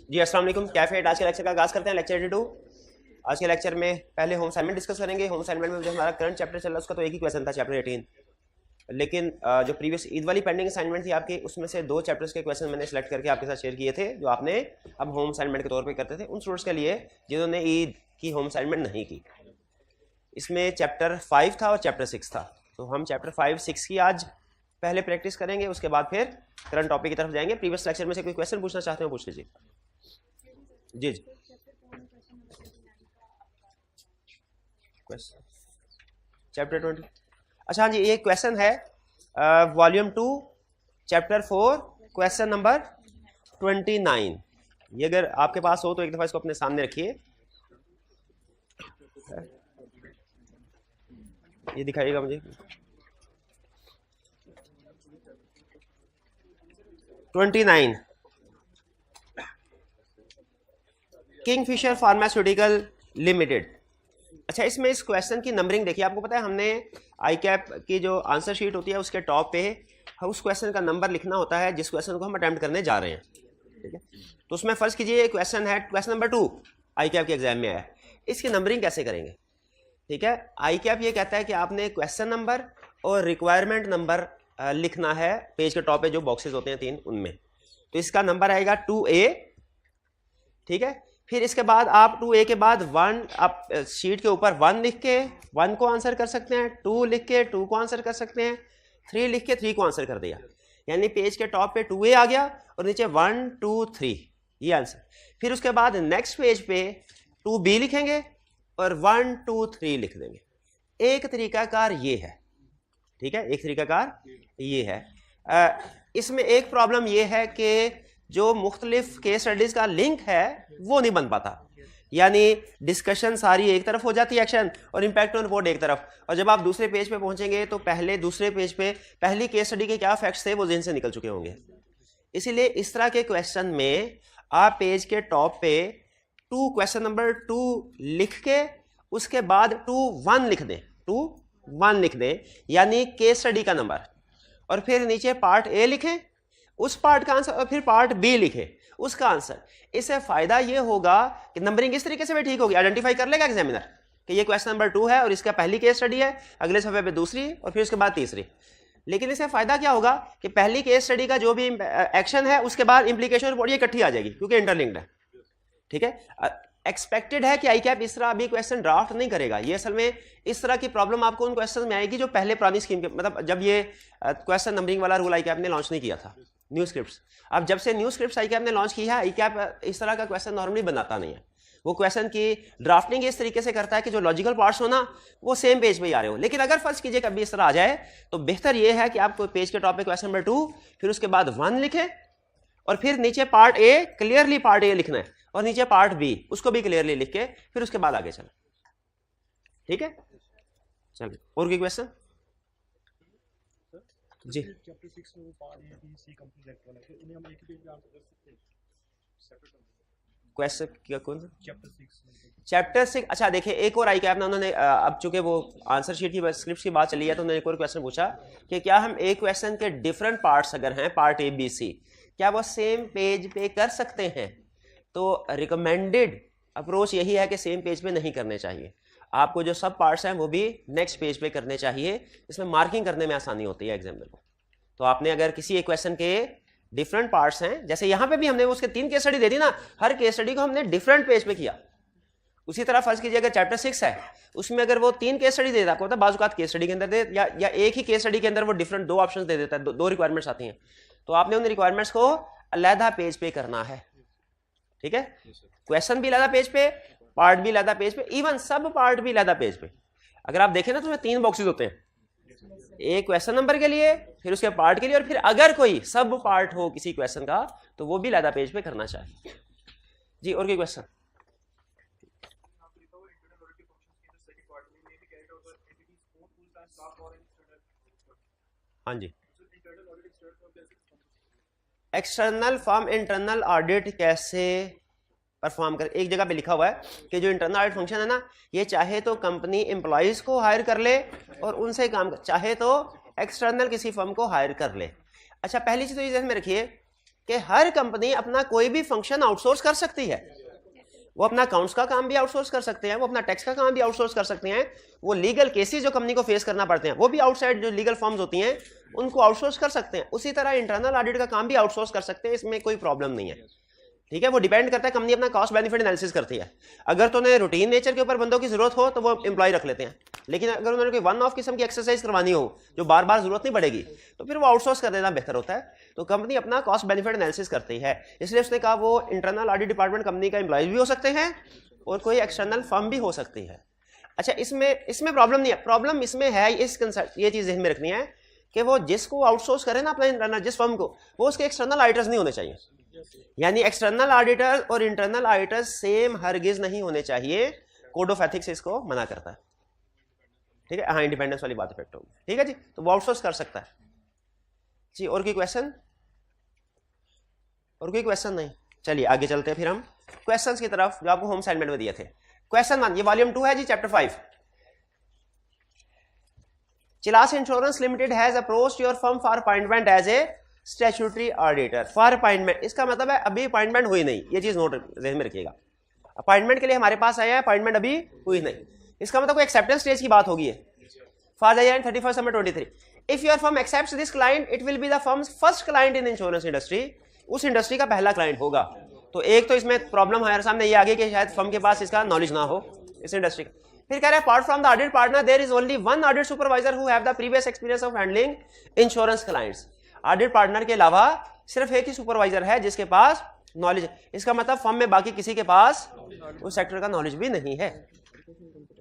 जी अस्सलाम वालेकुम, कैफे आज के लेक्चर का आगाज़ करते हैं। लेक्चर 82। आज के लेक्चर में पहले होम असाइनमेंट डिस्कस करेंगे। होम असाइनमेंट में जो हमारा करंट चैप्टर चल रहा है उसका तो एक ही क्वेश्चन था, चैप्टर 18। लेकिन जो प्रीवियस ईद वाली पेंडिंग असाइनमेंट थी आपकी, उसमें से 2 चैप्टर्स के क्वेश्चन मैंने सेलेक्ट करके आपके साथ शेयर किए थे, जो आपने अब होम असाइनमेंट के तौर पर करते थे उन स्टूडेंट्स के लिए जिन्होंने ईद की होम असाइनमेंट नहीं की। इसमें चैप्टर 5 था और चैप्टर 6 था। तो हम चैप्टर 5, 6 की आज पहले प्रैक्टिस करेंगे, उसके बाद फिर करंट टॉपिक की तरफ जाएंगे। प्रीवियस लेक्चर में से कोई क्वेश्चन पूछना चाहते हैं पूछ लीजिए। जी जी, चैप्टर 20। अच्छा हाँ जी, ये क्वेश्चन है वॉल्यूम 2 चैप्टर 4 क्वेश्चन नंबर 29। ये अगर आपके पास हो तो एक दफ़ा इसको अपने सामने रखिए, ये दिखाइएगा मुझे। 29 किंगफिशर फार्मास्यूटिकल लिमिटेड। अच्छा, इसमें इस क्वेश्चन की नंबरिंग देखिए। आपको पता है हमने आई कैप की जो आंसर शीट होती है उसके टॉप पे उस क्वेश्चन का नंबर लिखना होता है जिस क्वेश्चन को हम अटेम्प्ट करने जा रहे हैं। ठीक है, तो उसमें फर्ज कीजिए क्वेश्चन है क्वेश्चन नंबर 2 आई कैप के एग्जाम में आया। इसकी नंबरिंग कैसे करेंगे? ठीक है, आई कैप ये कहता है कि आपने क्वेश्चन नंबर और रिक्वायरमेंट नंबर लिखना है पेज के टॉप पे जो बॉक्सेस होते हैं 3 उनमें। तो इसका नंबर आएगा 2A। ठीक है, फिर इसके बाद आप 2A के बाद 1 आप शीट के ऊपर 1 लिख के 1 को आंसर कर सकते हैं, 2 लिख के 2 को आंसर कर सकते हैं, 3 लिख के 3 को आंसर कर दिया। यानी पेज के टॉप पे 2A आ गया और नीचे 1 2 3 ये आंसर। फिर उसके बाद नेक्स्ट पेज पे 2B लिखेंगे और 1 2 3 लिख देंगे। एक तरीकाकार ये है। ठीक है, एक तरीकाकार ये है। इसमें एक प्रॉब्लम ये है कि जो मुख्तलिफ केस स्टडीज का लिंक है वो नहीं बन पाता। यानी डिस्कशन सारी एक तरफ हो जाती है एक्शन, और इम्पैक्ट ऑन रिपोर्ट एक तरफ, और जब आप दूसरे पेज पे पहुंचेंगे तो पहले दूसरे पेज पे पहली केस स्टडी के क्या फैक्ट्स थे वो ज़हन से निकल चुके होंगे। इसीलिए इस तरह के क्वेश्चन में आप पेज के टॉप पे 2 क्वेश्चन नंबर 2 लिख के उसके बाद 2 1 लिख दें, 2 1 लिख दें यानी केस स्टडी का नंबर, और फिर नीचे पार्ट ए लिखें उस पार्ट का आंसर, और फिर पार्ट बी लिखे उसका आंसर। इससे फायदा ये होगा कि नंबरिंग इस तरीके से भी ठीक होगी, आइडेंटिफाई कर लेगा एग्जामिनर कि ये क्वेश्चन नंबर 2 है और इसका पहली केस स्टडी है, अगले सफे पे दूसरी और फिर उसके बाद तीसरी। लेकिन इससे फायदा क्या होगा कि पहली केस स्टडी का जो भी एक्शन है उसके बाद इंप्लीकेशन रिपोर्ट ये इकट्ठी आ जाएगी क्योंकि इंटरलिंक्ड है। ठीक है, एक्सपेक्टेड है कि आई कैप इस तरह अभी क्वेश्चन ड्राफ्ट नहीं करेगा। ये असल में इस तरह की प्रॉब्लम आपको उन क्वेश्चन में आएगी जो पहले पुरानी स्कीम के, मतलब जब ये क्वेश्चन नंबरिंग वाला रूल आई कैप ने लॉन्च नहीं किया था, न्यू स्क्रिप्ट्स। अब जब से न्यू स्क्रिप्ट्स आई कैप ने लॉन्च किया है, आई कैप इस तरह का क्वेश्चन नॉर्मली बनाता नहीं है। वो क्वेश्चन की ड्राफ्टिंग इस तरीके से करता है कि जो लॉजिकल पार्ट्स हो ना वो सेम पेज पे ही आ रहे हो। लेकिन अगर फर्ज कीजिए कभी इस तरह आ जाए तो बेहतर ये है कि आप पेज के टॉप पे क्वेश्चन नंबर 2 फिर उसके बाद 1 लिखें और फिर नीचे part A, clearly part A लिखना है, और नीचे पार्ट बी उसको भी क्लियरली लिख के फिर उसके बाद आगे चलें। ठीक है, चलिए और कोई क्वेश्चन? जी, चैप्टर 6 में वो part A B C complete act वाला है, उन्हें हम एक ही पेज पे आंसर कर सकते हैं सेपरेट क्वेश्चन क्या कौन सा? चैप्टर 6। अच्छा देखिए, एक और आई कैप ना उन्होंने अब चूंकि वो आंसर शीट की स्क्रिप्ट की बात चली है तो उन्होंने एक और क्वेश्चन पूछा कि क्या हम एक क्वेश्चन के डिफरेंट पार्ट्स अगर हैं पार्ट ए बी सी, क्या वो सेम पेज पे कर सकते हैं? तो रिकमेंडेड अप्रोच यही है कि सेम पेज पे नहीं करने चाहिए। आपको जो सब पार्ट्स हैं वो भी नेक्स्ट पेज पे करने चाहिए। इसमें मार्किंग करने में आसानी होती है एग्जामिनर को। तो आपने अगर किसी एक क्वेश्चन के डिफरेंट पार्ट्स हैं, जैसे यहाँ पे भी हमने उसके 3 केस स्टडी दे दी ना, हर केस स्टडी को हमने डिफरेंट पेज पे किया। उसी तरह फर्ज कीजिए अगर चैप्टर 6 है उसमें अगर वो 3 केस स्टडी दे देता, आपको बाजुकात केस स्टडी के अंदर दे या एक ही केस स्टडी के अंदर वो डिफरेंट 2 ऑप्शन दे देता है, 2 रिक्वायरमेंट्स आती हैं, तो आपने उन रिक्वायरमेंट्स को अलहदा पेज पे करना है। ठीक है, क्वेश्चन भी अलहदा पेज पे, पार्ट भी अलहदा पेज पे, इवन सब पार्ट भी अलहदा पेज पे। अगर आप देखें ना तो उसमें 3 बॉक्सेस होते हैं, एक क्वेश्चन नंबर के लिए, फिर उसके पार्ट के लिए, और फिर अगर कोई सब पार्ट हो किसी क्वेश्चन का तो वो भी अलहदा पेज पे करना चाहिए। जी और कोई क्वेश्चन? हाँ जी, एक्सटर्नल फॉर्म इंटरनल ऑडिट कैसे परफॉर्म कर? एक जगह पे लिखा हुआ है कि जो इंटरनल ऑडिट फंक्शन है ना, ये चाहे तो कंपनी एम्प्लॉइज को हायर कर ले और उनसे काम कर, चाहे तो एक्सटर्नल किसी फर्म को हायर कर ले। अच्छा, पहली चीज तो ये ध्यान में रखिए कि हर कंपनी अपना कोई भी फंक्शन आउटसोर्स कर सकती है। वो अपना अकाउंट्स का काम भी आउटसोर्स कर सकते हैं, वो अपना टैक्स का काम भी आउटसोर्स कर सकते हैं, वो लीगल केसेस जो कंपनी को फेस करना पड़ते हैं वो भी आउटसाइड जो लीगल फर्म्स होती हैं उनको आउटसोर्स कर सकते हैं। उसी तरह इंटरनल ऑडिट का काम भी आउटसोर्स कर सकते हैं, इसमें कोई प्रॉब्लम नहीं है। ठीक है, वो डिपेंड करता है, कंपनी अपना कॉस्ट बेनिफिट एनालिसिस करती है। अगर तो उन्हें रूटीन नेचर के ऊपर बंदों की जरूरत हो तो वो एम्प्लॉय रख लेते हैं, लेकिन अगर उन्होंने कोई वन ऑफ किस्म की एक्सरसाइज करवानी हो जो बार बार जरूरत नहीं पड़ेगी तो फिर वो आउटसोर्स कर देना बेहतर होता है। तो कंपनी अपना कॉस्ट बेनिफिट एनालिसिस करती है, इसलिए उसने कहा वो इंटरनल ऑडिट डिपार्टमेंट कंपनी का एम्प्लॉय भी हो सकते हैं और कोई एक्सटर्नल फर्म भी हो सकती है। अच्छा, इसमें प्रॉब्लम नहीं है, प्रॉब्लम इसमें है ये चीज ध्यान में रखनी है कि वो जिसको आउटसोर्स करे ना अपना इंटरनल जिस फर्म को, वो उसके एक्सटर्नल ऑडिटर्स नहीं होने चाहिए। यानी एक्सटर्नल ऑडिटर और इंटरनल ऑडिटर सेम हरगिज नहीं होने चाहिए, कोड ऑफ एथिक्स इसको मना करता है। ठीक है, हाँ, इंडिपेंडेंस वाली बात इफेक्ट होगी। ठीक है जी, तो वो आउटसोर्स कर सकता है जी। और कोई क्वेश्चन? और कोई क्वेश्चन नहीं? चलिए आगे चलते हैं फिर हम क्वेश्चंस की तरफ जो आपको होम असाइनमेंट में दिए थे। क्वेश्चन 1, ये वॉल्यूम 2 है जी, chapter 5। Chilas insurance limited has approached your firm for appointment as a statutory auditor. For appointment, इसका मतलब है अभी अपॉइंटमेंट हुई नहीं, ये चीज नोट ध्यान में रखिएगा। अपॉइंटमेंट के लिए हमारे पास आया है, अपॉइंटमेंट अभी हुई नहीं, इसका मतलब कोई एक्सेप्टेंस स्टेज की बात होगी। For the year 31 December 23, if your firm accepts this client it will be the firms first client in insurance industry. उस इंडस्ट्री का पहला क्लाइंट होगा। तो एक तो इसमें प्रॉब्लम हमारे सामने ये आ गई कि शायद फर्म के पास इसका नॉलेज ना हो इस इंडस्ट्री का। फिर कह रहे हैं apart from the audit partner there is only one audit supervisor who have the previous experience of handling insurance clients. Audit partner के अलावा सिर्फ एक ही सुपरवाइजर है जिसके पास नॉलेज है। इसका मतलब फर्म में बाकी किसी के पास उस सेक्टर का नॉलेज भी नहीं है।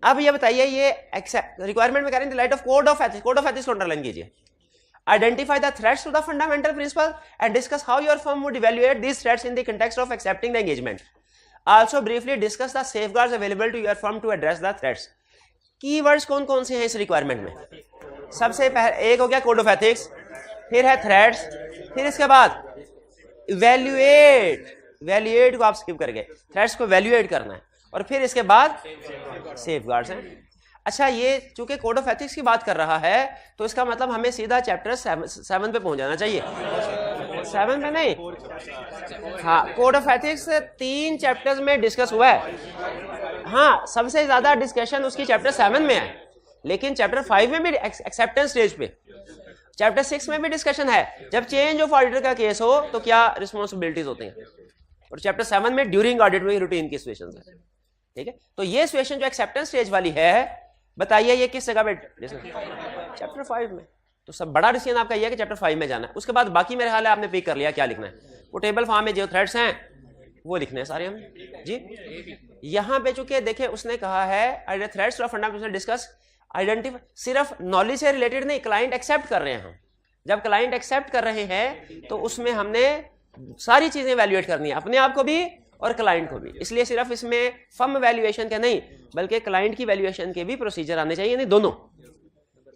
अब ये बताइए, ये रिक्वायरमेंट में कह रहे हैं light of code of ethics, code of ethics को अंडरलाइन कीजिए। Identify the threats to the fundamental principle and discuss how your firm would evaluate these threats in the context of accepting the engagement. Also briefly discuss the safeguards available to your firm to address the threats. Keywords कौन-कौन से हैं इस requirement में? सबसे पहले एक हो गया कोड ऑफ एथिक्स, फिर है थ्रेट्स, फिर इसके बाद इवैल्यूएट को आप स्किप कर गए, थ्रेट्स को इवैल्यूएट करना है, और फिर इसके बाद सेफगार्ड्स हैं। अच्छा, ये चूंकि कोड ऑफ एथिक्स की बात कर रहा है तो इसका मतलब हमें सीधा चैप्टर 7 पे पहुंच जाना चाहिए। 7 पे नहीं, हाँ, कोड ऑफ एथिक्स 3 चैप्टर्स में डिस्कस हुआ है। हाँ, सबसे ज्यादा डिस्कशन उसकी चैप्टर 7 में है, लेकिन चैप्टर 5 में भी एक्सेप्टेंस स्टेज पे, चैप्टर 6 में भी डिस्कशन है जब चेंज ऑफ ऑडिटर का केस हो तो क्या रिस्पॉन्सिबिलिटीज होती हैं, और चैप्टर 7 में ड्यूरिंग ऑडिट में रूटीन की सिचुएशंस है। ठीक है, तो ये सिचुएशन जो एक्सेप्टेंस स्टेज वाली है, बताइए ये किस जगह पे? चैप्टर 5 में। तो सब बड़ा डिसीजन आपका ये है कि चैप्टर 5 में जाना है। उसके बाद बाकी मेरे ख्याल है आपने पिक कर लिया क्या लिखना है। वो टेबल फॉर्म में जो थ्रेड्स हैं वो लिखने हैं सारे हम जी। यहाँ पे चूंकि देखें उसने कहा है threads of fundamental discuss identify, सिर्फ नॉलेज से रिलेटेड नहीं, क्लाइंट एक्सेप्ट कर रहे हैं हम। जब क्लाइंट एक्सेप्ट कर रहे हैं तो उसमें हमने सारी चीजें वैल्यूएट करनी है, अपने आप को भी और क्लाइंट को भी। इसलिए सिर्फ इसमें फर्म वैल्यूएशन के नहीं बल्कि क्लाइंट की वैल्यूएशन के भी प्रोसीजर आने चाहिए, नहीं दोनों।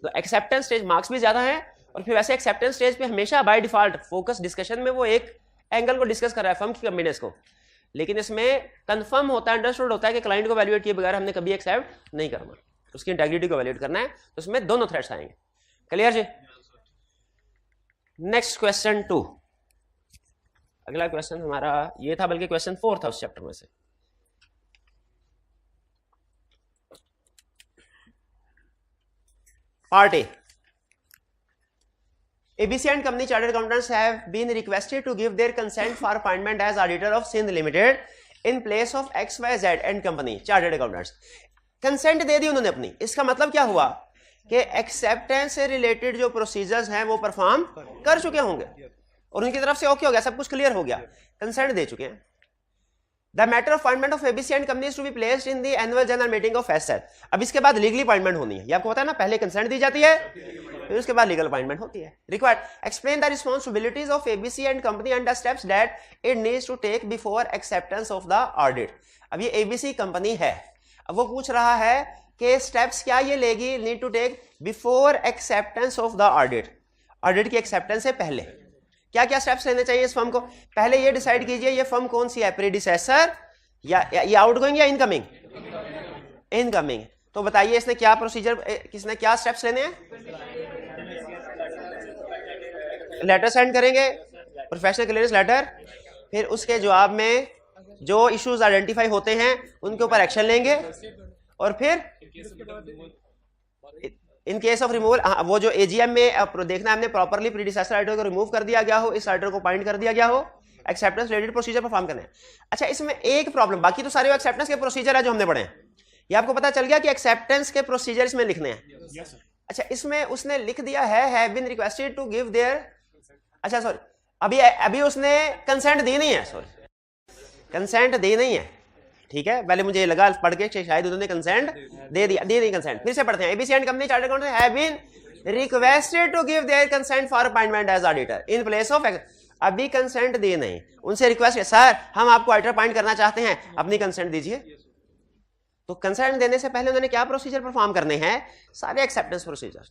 तो एक्सेप्टेंस स्टेज मार्क्स भी ज्यादा है, और फिर वैसे एक्सेप्टेंस स्टेज पे हमेशा बाय डिफॉल्ट फोकस डिस्कशन में वो एक एंगल को डिस्कस कर रहा है, फर्म की कम्बिनेस को, लेकिन इसमें कंफर्म होता है, अंडरस्टूड होता है कि क्लाइंट को वैल्यूएट किए बगैर हमने कभी एक्सेप्ट नहीं करना, उसकी इंटेग्रिटी को वैल्यूएट करना है। तो उसमें दोनों थ्रेड्स आएंगे। क्लियर जी? Next question 2। अगला क्वेश्चन हमारा ये था, बल्कि क्वेश्चन 4 था उस चैप्टर में से। Part A, ABC and company chartered accountants have been requested to give their consent for appointment as auditor of Sindh Limited in place of XYZ and company chartered accountants. Consent दे दी उन्होंने अपनी। इसका मतलब क्या हुआ कि एक्सेप्टेंस से रिलेटेड जो प्रोसीजर्स हैं वो परफॉर्म कर चुके होंगे और उनकी तरफ से ओके हो गया, सब कुछ क्लियर हो गया, कंसेंट दे चुके हैं। The matter of appointment of ABC and companies to be placed in the annual general meeting of FSL. अब इसके बाद लीगली अपॉइंटमेंट होनी है, ये आपको पता है ना, पहले कंसेंट दी जाती है फिर उसके बाद लीगल अपॉइंटमेंट होती है। Required explain the responsibilities of ABC and company and the steps that it needs to take before acceptance of the audit. अब ये ABC कंपनी है, अब वो पूछ रहा है कि स्टेप्स क्या ये लेगी, need to take before acceptance of the audit, audit की एक्सेप्टेंस से पहले क्या क्या स्टेप्स लेने चाहिए इस फर्म को। पहले ये डिसाइड कीजिए ये फर्म कौन सी है, प्रीडिसेसर या आउटगोइंग या इनकमिंग? इनकमिंग। तो बताइए इसने क्या प्रोसीजर, किसने क्या स्टेप्स लेने हैं? लेटर सेंड करेंगे, प्रोफेशनल क्लियरेंस लेटर, फिर उसके जवाब में जो इश्यूज आइडेंटिफाई होते हैं उनके ऊपर एक्शन लेंगे, और फिर इन केस ऑफ रिमूवल वो जो एजीएम में देखना है हमने प्रॉपरली प्रीडिसेसर आइटम को रिमूव कर दिया गया हो, इस आइटम को पॉइंट कर दिया गया हो, एक्सेप्टेंस रिलेटेड प्रोसीजर परफॉर्म करना है। अच्छा, इसमें एक प्रॉब्लम, बाकी तो सारे एक्सेप्टेंस के प्रोसीजर है जो हमने पढ़े हैं, ये आपको पता चल गया कि एक्सेप्टेंस के प्रोसीजर इसमें लिखने हैं। अच्छा, इसमें उसने लिख दिया है have been requested to give their, अच्छा सॉरी अभी उसने कंसेंट दी नहीं है, सॉरी कंसेंट दी नहीं है, ठीक है, पहले मुझे लगा पढ़ के शायद उन्होंने कंसेंट दे दिया, दी नहीं कंसेंट। फिर से पढ़ते हैं, ABC and company chartered accountant have been requested to give their consent for appointment as auditor in place of, अभी कंसेंट दी नहीं, उनसे रिक्वेस्ट है सर हम आपको ऑडिटर अपॉइंट करना चाहते हैं, अपनी कंसेंट दीजिए। तो कंसेंट देने से पहले उन्होंने क्या प्रोसीजर परफॉर्म करने हैं, सारे एक्सेप्टेंस प्रोसीजर,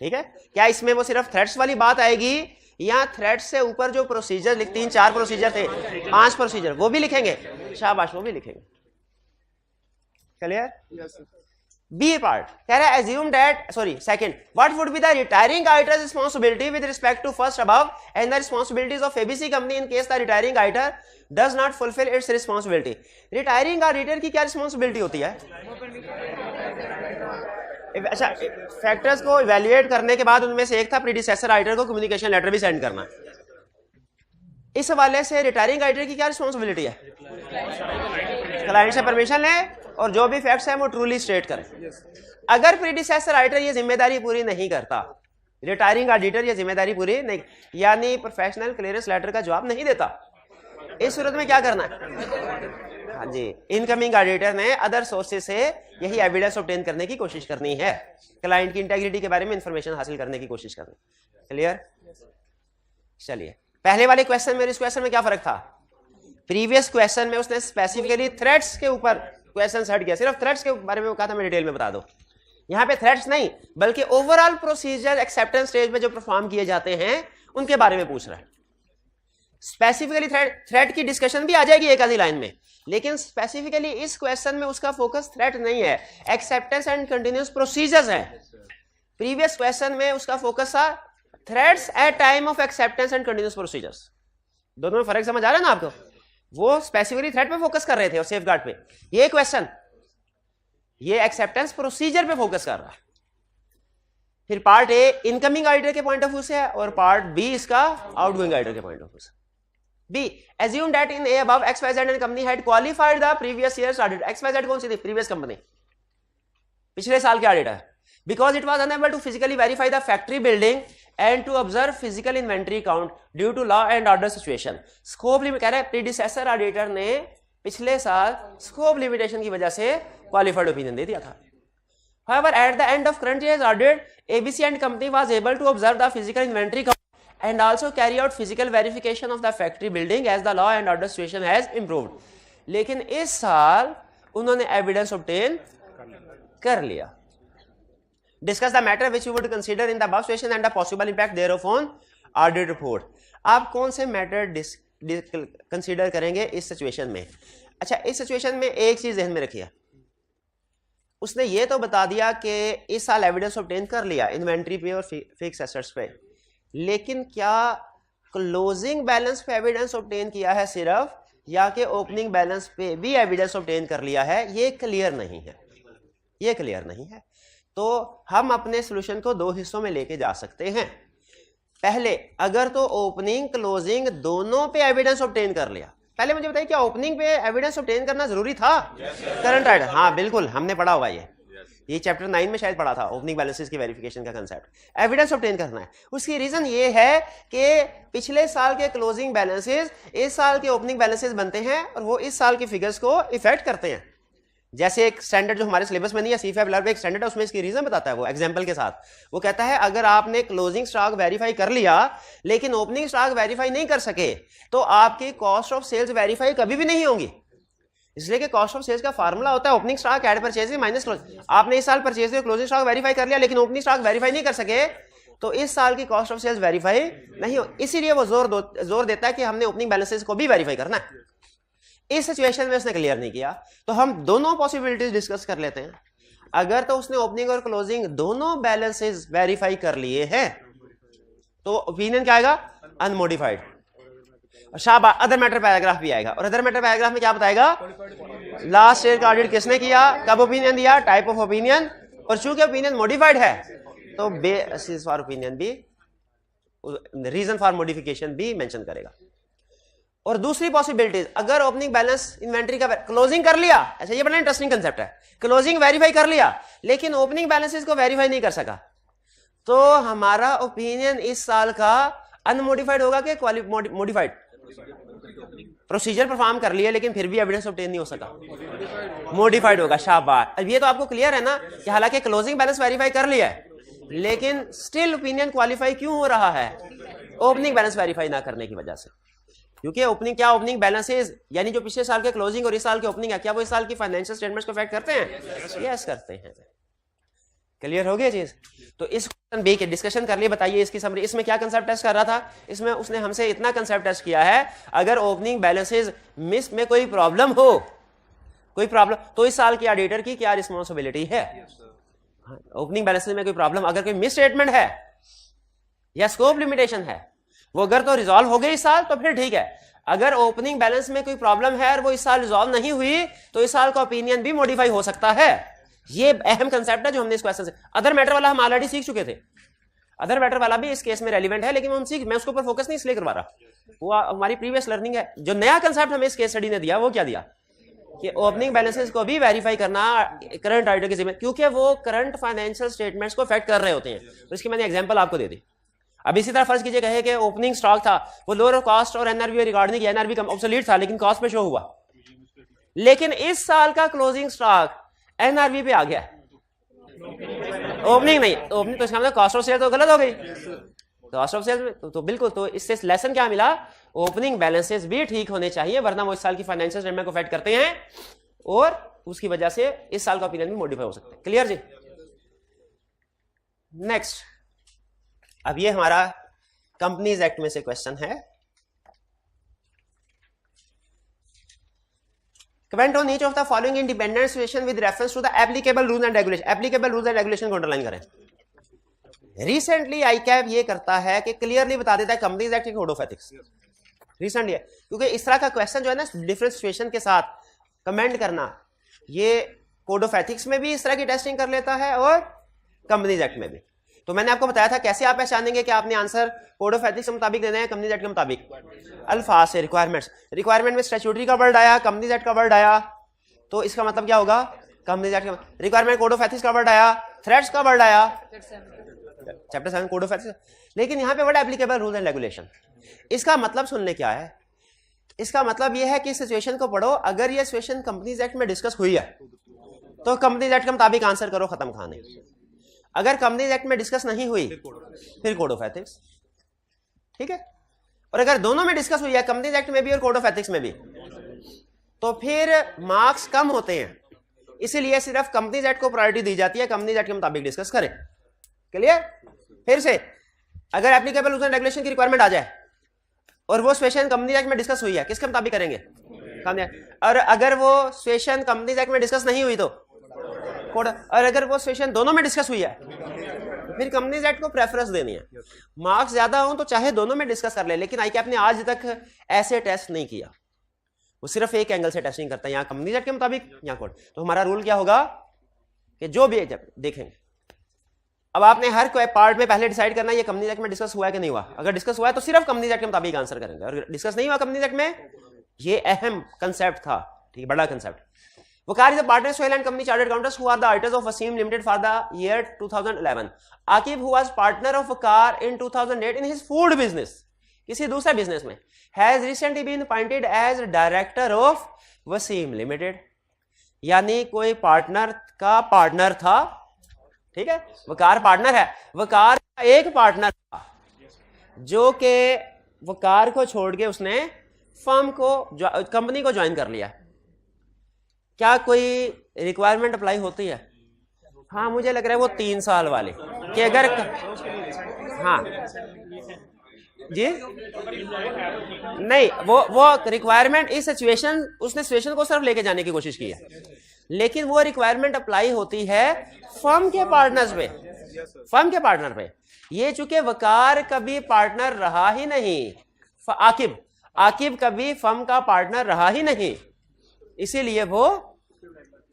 ठीक है। क्या इसमें वो सिर्फ थ्रेट्स वाली बात आएगी, या थ्रेट्स से ऊपर जो प्रोसीजर 3-4 प्रोसीजर थे, 5 प्रोसीजर, वो भी लिखेंगे, शाबाश वो भी लिखेंगे, क्लियर। बी पार्ट कह रहा है assume that, sorry second, what would be the retiring auditor's responsibility with respect to first above and the responsibilities of ABC company in case the retiring auditor does not fulfill its responsibility। retiring auditor की क्या responsibility होती है? अच्छा, factors को evaluate करने के बाद उनमें से एक था प्रीडिसेसर ऑडिटर को कम्युनिकेशन लेटर भी सेंड करना। इस हवाले से रिटायरिंग ऑडिटर की क्या रिस्पॉन्सिबिलिटी है? क्लाइंट से परमिशन लें और जो भी फैक्ट्स हैं वो ट्रूली स्टेट करें। अगर प्रीडिसेसर ऑडिटर ये जिम्मेदारी पूरी नहीं करता, रिटायरिंग ऑडिटर ये जिम्मेदारी पूरी नहीं, यानी प्रोफेशनल क्लियरेंस लेटर का जवाब नहीं देता, इस सूरत में क्या करना है? हाँ जी, इनकमिंग ऑडिटर ने अदर सोर्सेज से यही एविडेंस ऑब्टेन करने की कोशिश करनी है, क्लाइंट की इंटेग्रिटी के बारे में इंफॉर्मेशन हासिल करने की कोशिश करनी। क्लियर? चलिए, पहले वाले क्वेश्चन में इस क्वेश्चन में क्या फर्क था? प्रीवियस क्वेश्चन में उसने स्पेसिफिकली थ्रेट्स के ऊपर क्वेश्चन हट गया, सिर्फ थ्रेट्स के बारे में कहा था मैं डिटेल में बता दो। यहाँ पे थ्रेट्स नहीं बल्कि ओवरऑल प्रोसीजर एक्सेप्टेंस स्टेज में जो परफॉर्म किए जाते हैं उनके बारे में पूछ रहा है। स्पेसिफिकली थ्रेट की डिस्कशन भी आ जाएगी एक आधी लाइन में, लेकिन स्पेसिफिकली इस क्वेश्चन में उसका फोकस थ्रेट नहीं है, एक्सेप्टेंस एंड कंटिन्यूअस प्रोसीजर्स है। प्रीवियस क्वेश्चन में उसका फोकस था threats at time of acceptance and continuous procedures. दोनों में फर्क समझ आ रहा है ना आपको? वो स्पेसिफिकली थ्रेट पे फोकस कर रहे थे और सेफगार्ड पे, ये क्वेश्चन ये एक्सेप्टेंस प्रोसीजर पे फोकस कर रहा है। फिर पार्ट ए इनकमिंग ऑडिटर के पॉइंट ऑफ व्यू से है और पार्ट बी इसका आउटगोइंग ऑडिटर के पॉइंट ऑफ व्यू से। B assume that in A above XYZ and company had qualified the previous year's audit। XYZ कौन सी थी? प्रीवियस कंपनी, पिछले साल के auditor. Because it was unable to physically verify the factory building and to observe physical inventory count due to law and order situation। Scope limit कह रहा है predecessor auditor ने पिछले साल स्कोप लिमिटेशन की वजह से क्वालिफाइड ओपिनियन दे दिया था। However, at the end of current year's audit, ABC and company was able to observe the physical inventory count and also carry out physical verification of the factory building as the law and order situation has improved। लेकिन इस साल उन्होंने evidence obtain कर लिया। Discuss the matter which you would consider in the above situation and the possible impact thereof on audit report। आप कौन से matter consider करेंगे इस सिचुएशन में? अच्छा, इस सिचुएशन में एक चीज ध्यान में रखिए, उसने ये तो बता दिया कि इस साल एविडेंस ऑब्टेन कर लिया इन्वेंट्री पे और फिक्स एसेट्स पे, लेकिन क्या क्लोजिंग बैलेंस पे एविडेंस ऑब्टेन किया है सिर्फ, या कि ओपनिंग बैलेंस पे भी एविडेंस ऑब्टेन कर लिया है? ये क्लियर नहीं है, ये क्लियर नहीं है। तो हम अपने सॉल्यूशन को दो हिस्सों में लेके जा सकते हैं। पहले अगर तो ओपनिंग क्लोजिंग दोनों पे एविडेंस ऑब्टेन कर लिया, पहले मुझे बताइए क्या ओपनिंग पे एविडेंस ऑब्टेन करना जरूरी था? करंट आइटम, हाँ बिल्कुल, हमने पढ़ा होगा ये चैप्टर 9 में शायद पढ़ा था, ओपनिंग बैलेंसेस की वेरिफिकेशन का कंसेप्ट। एविडेंस ऑब्टेन करना है, उसकी रीजन ये है कि पिछले साल के क्लोजिंग बैलेंसेस इस साल के ओपनिंग बैलेंसेस बनते हैं और वो इस साल के फिगर्स को इफेक्ट करते हैं। जैसे एक स्टैंडर्ड जो हमारे सिलेबस में नहीं है, CFA पे एक स्टैंडर्ड है, उसमें इसकी रीजन बताता है वो एग्जांपल के साथ। वो कहता है अगर आपने क्लोजिंग स्टॉक वेरीफाई कर लिया लेकिन ओपनिंग स्टॉक वेरीफाई नहीं कर सके तो आपकी कॉस्ट ऑफ सेल्स वेरीफाई कभी भी नहीं होंगी। इसलिए कि कॉस्ट ऑफ सेल्स का फार्मूला होता है opening stock add purchase minus closing. आपने इस साल परचेज और क्लोजिंग स्टॉक वेरीफाई कर लिया लेकिन ओपनिंग स्टॉक वेरीफाई नहीं कर सके तो इस साल की कॉस्ट ऑफ सेल्स वेरीफाई नहीं हो। इसीलिए वो जोर देता है कि हमने ओपनिंग बैलेंसेस को भी वेरीफाई करना है। इस सिचुएशन में उसने क्लियर नहीं किया, तो हम दोनों पॉसिबिलिटीज डिस्कस कर लेते हैं। अगर तो उसने ओपनिंग और क्लोजिंग दोनों बैलेंसेस वेरीफाई कर लिए हैं तो ओपिनियन क्या आएगा, अनमोडिफाइड। शाबाश, अदर मैटर पैराग्राफ भी आएगा, और अदर मैटर पैराग्राफ में क्या बताएगा, लास्ट ईयर का ऑडिट किसने किया, कब ओपिनियन दिया, टाइप ऑफ ओपिनियन, और चूंकि ओपिनियन मॉडिफाइड है तो बेसिस फॉर ओपिनियन भी, रीजन फॉर मॉडिफिकेशन भी मेंशन करेगा। और दूसरी पॉसिबिलिटीज, अगर ओपनिंग बैलेंस इन्वेंट्री का क्लोजिंग कर लिया, अच्छा ये बड़ा इंटरेस्टिंग कंसेप्ट है, क्लोजिंग वेरीफाई कर लिया लेकिन ओपनिंग बैलेंसेस को वेरीफाई नहीं कर सका, तो हमारा ओपिनियन इस साल का अनमोडिफाइड होगा कि मॉडिफाइड, प्रोसीजर परफॉर्म कर लिया लेकिन फिर भी एविडेंस ऑब्टेन नहीं हो सका, मॉडिफाइड होगा। शाबाश, अब ये तो आपको क्लियर है ना कि हालांकि क्लोजिंग बैलेंस वेरीफाई कर लिया है लेकिन स्टिल ओपिनियन क्वालिफाई क्यों हो रहा है, ओपनिंग बैलेंस वेरीफाई ना करने की वजह से। क्योंकि ओपनिंग बैलेंसेस यानी जो पिछले साल के क्लोजिंग और इस साल के ओपनिंग है, क्या वो इस साल की फाइनेंशियल स्टेटमेंट्स को अफेक्ट करते हैं? यस करते हैं। क्लियर हो गया चीज? तो इस क्वेश्चन बी के डिस्कशन कर लिए, बताइए इसकी समरी। इसमें क्या कंसेप्ट टेस्ट कर रहा था, इसमें उसने हमसे इतना कंसेप्ट टेस्ट किया है, अगर ओपनिंग बैलेंसेस मिस में कोई प्रॉब्लम हो, कोई प्रॉब्लम, तो इस साल की ऑडिटर की क्या रिस्पॉन्सिबिलिटी है। ओपनिंग बैलेंसेस में कोई प्रॉब्लम, अगर कोई मिस स्टेटमेंट है या स्कोप लिमिटेशन है, वो अगर तो रिजॉल्व हो गई इस साल तो फिर ठीक है। अगर ओपनिंग बैलेंस में कोई प्रॉब्लम है और वो इस साल रिजॉल्व नहीं हुई तो इस साल का ओपिनियन भी मॉडिफाई हो सकता है। ये अहम कंसेप्ट है जो हमने इस क्वेश्चन से, अदर मैटर वाला हम ऑलरेडी सीख चुके थे, अदर मैटर वाला भी इस केस में रेलिवेंट है, लेकिन मैं उसके ऊपर फोकस नहीं इसलिए करवा रहा, वो हमारी प्रीवियस लर्निंग है। जो नया कंसेप्ट हमें इस केस स्टडी ने दिया वो क्या दिया कि ओपनिंग बैलेंसेस को भी वेरीफाई करना करंट ऑडिटर की जिम्मेदारी, क्योंकि वो करंट फाइनेंशियल स्टेटमेंट्स को अफेक्ट कर रहे होते हैं। तो इसकी मैंने एग्जांपल आपको दे दी। अब इसी तरह फर्ज कीजिए कहे कि ओपनिंग स्टॉक था, वो लोअर कॉस्ट और एनआरवी रिकॉर्ड नहीं किया, एनआरवी कम ऑब्सोलीट था लेकिन कॉस्ट पे शो हुआ, लेकिन इस साल का क्लोजिंग स्टॉक एनआरवी पे आ गया, ओपनिंग नहीं, ओपनिंग तो इसका मतलब कॉस्ट ऑफ सेल तो गलत हो गई, कॉस्ट ऑफ सेल तो बिल्कुल। तो इससे लेसन क्या मिला, ओपनिंग बैलेंसेस भी ठीक होने चाहिए वरना वो इस साल की फाइनेंशियल स्टेटमेंट को अफेक्ट करते हैं और उसकी वजह से इस साल का ओपिनियन भी मॉडिफाई हो सकता है। क्लियर जी? नेक्स्ट, अब ये हमारा कंपनीज एक्ट में से क्वेश्चन है। Comment on each of the following independent situation with reference to the applicable rules and regulation. Applicable rules and regulation को अंडरलाइन करें। रिसेंटली आईकैप ये करता है कि क्लियरली बता देता है कंपनीज एक्ट के कोड ऑफ एथिक्स। रिसेंटली है क्योंकि इस तरह का क्वेश्चन जो है ना डिफरेंट सिचुएशन के साथ कमेंट करना, ये कोड ऑफ एथिक्स में भी इस तरह की टेस्टिंग कर लेता है और कंपनीज एक्ट में भी। तो मैंने आपको बताया था कैसे आप पहचानेंगे कि आपने आंसर कोड ऑफ एथिक्स के मुताबिक देना है, कंपनीज एक्ट के मुताबिक। अल्फाज से रिक्वायरमेंट्स, रिक्वायरमेंट में स्टैट्यूटरी का वर्ड आया, कंपनीज एक्ट का वर्ड आया, तो इसका मतलब क्या होगा, कंपनीज एक्ट का। रिक्वायरमेंट कोड ऑफ एथिक्स का वर्ड आया, थ्रेट्स का वर्ड आया, चैप्टर 7 कोड ऑफ एथिक्स। लेकिन यहाँ पे word applicable rule and regulation, इसका मतलब सुनने क्या है, इसका मतलब यह है कि सिचुएशन को पढ़ो, अगर ये सिचुएशन कंपनीज एक्ट में डिस्कस हुई है तो कंपनीज एक्ट के मुताबिक आंसर करो, खत्म कहानी। अगर कंपनीज एक्ट में डिस्कस नहीं हुई फिर कोड ऑफ एथिक्स, ठीक है। और अगर दोनों में डिस्कस हुई है, कंपनीज एक्ट में भी और कोड ऑफ एथिक्स में भी, तो फिर मार्क्स कम होते हैं, इसीलिए सिर्फ कंपनीज एक्ट को प्रायोरिटी दी जाती है, कंपनीज एक्ट के मुताबिक डिस्कस करें। क्लियर? फिर से, अगर एप्लीकेबल रूल्स एंड रेगुलेशन की रिक्वायरमेंट आ जाए और वो सिचुएशन कंपनीज एक्ट में डिस्कस हुई है, किसके मुताबिक करेंगे? और अगर वो सिचुएशन कंपनीज एक्ट में डिस्कस नहीं हुई तो कोड, और अगर वो सिचुएशन दोनों में डिस्कस हुई है फिर कंपनीज एक्ट को प्रेफरेंस देनी है। मार्क्स ज्यादा हो तो चाहे दोनों में डिस्कस कर ले, लेकिन आईकैप ने आज तक ऐसे टेस्ट नहीं किया, वो सिर्फ एक एंगल से टेस्टिंग करता है, यहाँ कंपनीज एक्ट के मुताबिक, यहाँ कोड। तो हमारा रूल क्या होगा कि जो भी देखेंगे, अब आपने हर कोई पार्ट में पहले डिसाइड करना है ये कंपनीज एक्ट में डिस्कस हुआ है कि नहीं हुआ। अगर डिस्कस हुआ है तो सिर्फ कंपनीज एक्ट के मुताबिक आंसर करेंगे, और डिस्कस नहीं हुआ कंपनीज एक्ट में, ये अहम कंसेप्ट था, ठीक, बड़ा concept. Waqar is a partner Sohail and Company Chartered Accountants who are the auditors of Waseem Limited for the year 2011. Aqib, who was partner of Waqar in 2008 in his food business, किसी दूसरे business में, has recently been appointed as director of Waseem Limited. यानी कोई partner का partner था, ठीक है, वकार partner है, वकार का एक पार्टनर था जो कि वकार को छोड़ के उसने फर्म को, कंपनी को ज्वाइन कर लिया। क्या कोई रिक्वायरमेंट अप्लाई होती है? हाँ, मुझे लग रहा है वो 3 साल वाले कि अगर, हाँ जी, नहीं, वो रिक्वायरमेंट इस सिचुएशन, उसने सिचुएशन को सिर्फ लेके जाने की कोशिश की है, लेकिन वो रिक्वायरमेंट अप्लाई होती है फर्म के पार्टनर्स पे, फर्म के पार्टनर पे। ये चूंकि वकार कभी पार्टनर रहा ही नहीं, आकिब कभी फर्म का पार्टनर रहा ही नहीं, इसीलिए वो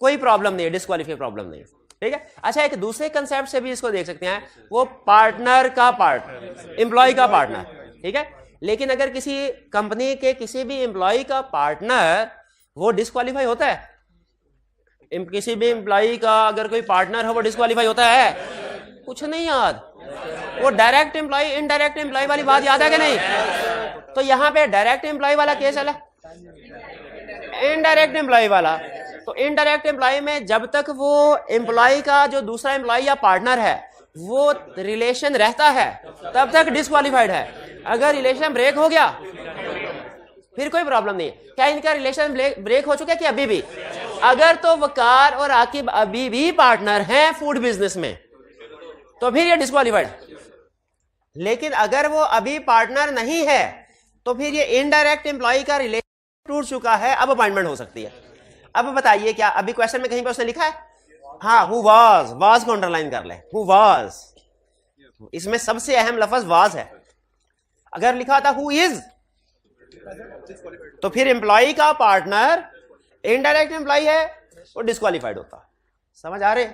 कोई प्रॉब्लम नहीं है, डिस्क्वालीफाई प्रॉब्लम नहीं है। ठीक है। अच्छा, एक दूसरे कंसेप्ट से भी इसको देख सकते हैं, वो पार्टनर का पार्टनर, एम्प्लॉय का पार्टनर। ठीक है। लेकिन अगर किसी कंपनी के किसी भी एम्प्लॉय का पार्टनर वो डिस्क्वालीफाई होता है, किसी भी एम्प्लॉय का अगर कोई पार्टनर हो वो डिस्क्वालीफाई होता है? कुछ नहीं याद। वो डायरेक्ट एम्प्लॉय इनडायरेक्ट एम्प्लॉय वाली बात याद है कि नहीं? तो यहां पे डायरेक्ट एम्प्लॉय वाला केस है, इनडायरेक्ट एम्प्लॉय वाला। तो इनडायरेक्ट एम्प्लॉय में जब तक वो एम्प्लॉय का जो दूसरा एम्प्लॉय या पार्टनर है वो रिलेशन रहता है तब तक डिस्क्वालीफाइड है। अगर रिलेशन ब्रेक हो गया फिर कोई प्रॉब्लम नहीं है। क्या इनका रिलेशन ब्रेक हो चुका है कि अभी भी? अगर तो वकार और आकिब अभी भी पार्टनर हैं फूड बिजनेस में तो फिर ये डिस्क्वालीफाइड। लेकिन अगर वो अभी पार्टनर नहीं है तो फिर ये इनडायरेक्ट एम्प्लॉय का रिलेशन टूट चुका है, अब अपॉइंटमेंट हो सकती है। अब बताइए, क्या अभी क्वेश्चन में कहीं पर उसने लिखा है? हाँ, हु वाज को अंडरलाइन कर ले, हु वाज। इसमें सबसे अहम लफ्ज वाज है। अगर लिखा था हु इज तो फिर एम्प्लॉय का पार्टनर इनडायरेक्ट एम्प्लॉय है, वो डिस्क्वालीफाइड होता। समझ आ रहे?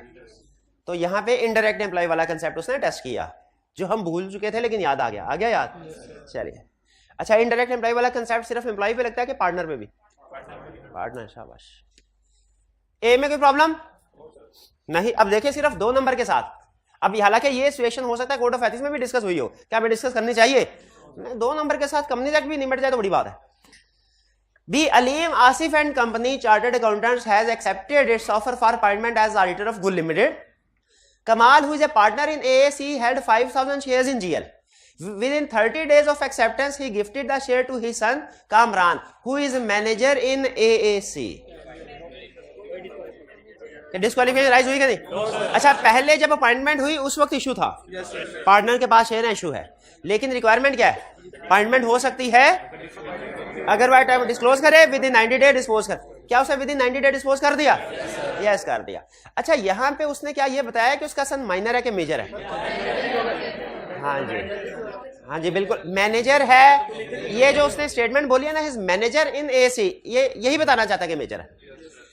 तो यहां पे इनडायरेक्ट एम्प्लॉय वाला कंसेप्ट उसने टेस्ट किया, जो हम भूल चुके थे लेकिन याद आ गया याद। चलिए, अच्छा, इनडायरेक्ट एम्प्लॉय वाला कंसेप्ट सिर्फ एम्प्लॉय पे लगता है कि पार्टनर पे भी? पार्टनर। शाबाश। ए में कोई प्रॉब्लम नहीं। अब देखिए, सिर्फ 2 नंबर के साथ। अब हालांकि ये सिचुएशन हो सकता है कोड ऑफ एथिक्स में भी डिस्कस हुई हो, क्या हमें डिस्कस करनी चाहिए? 2 नंबर के साथ कंपनी तक भी निपट जाए तो बड़ी बात है। B, Aleem Asif and company chartered accountants has accepted its offer for appointment as auditor of Gul limited. Kamal, who is a partner in AAC, held 5,000 shares in GL. Within 30 days of acceptance, he gifted the share to his son Kamran, who is a manager in AAC. Disqualification rise हुई क्या नहीं? अच्छा, पहले जब appointment हुई उस वक्त issue था, पार्टनर के पास शेयर इशू है, लेकिन रिक्वायरमेंट क्या है? अपॉइंटमेंट हो सकती है अगर वह टाइम डिस्क्लोज करे, विद इन 90 डे डिस्पोज कर। क्या उसने विद इन 90 डे डिस्पोज कर दिया? यस, कर दिया। अच्छा, यहां पे उसने क्या ये बताया कि उसका सन माइनर है कि मेजर है? हाँ जी बिल्कुल, मैनेजर है। ये जो उसने स्टेटमेंट बोली है ना, हिज मैनेजर इन एसी, ये यही बताना चाहता है कि मेजर है।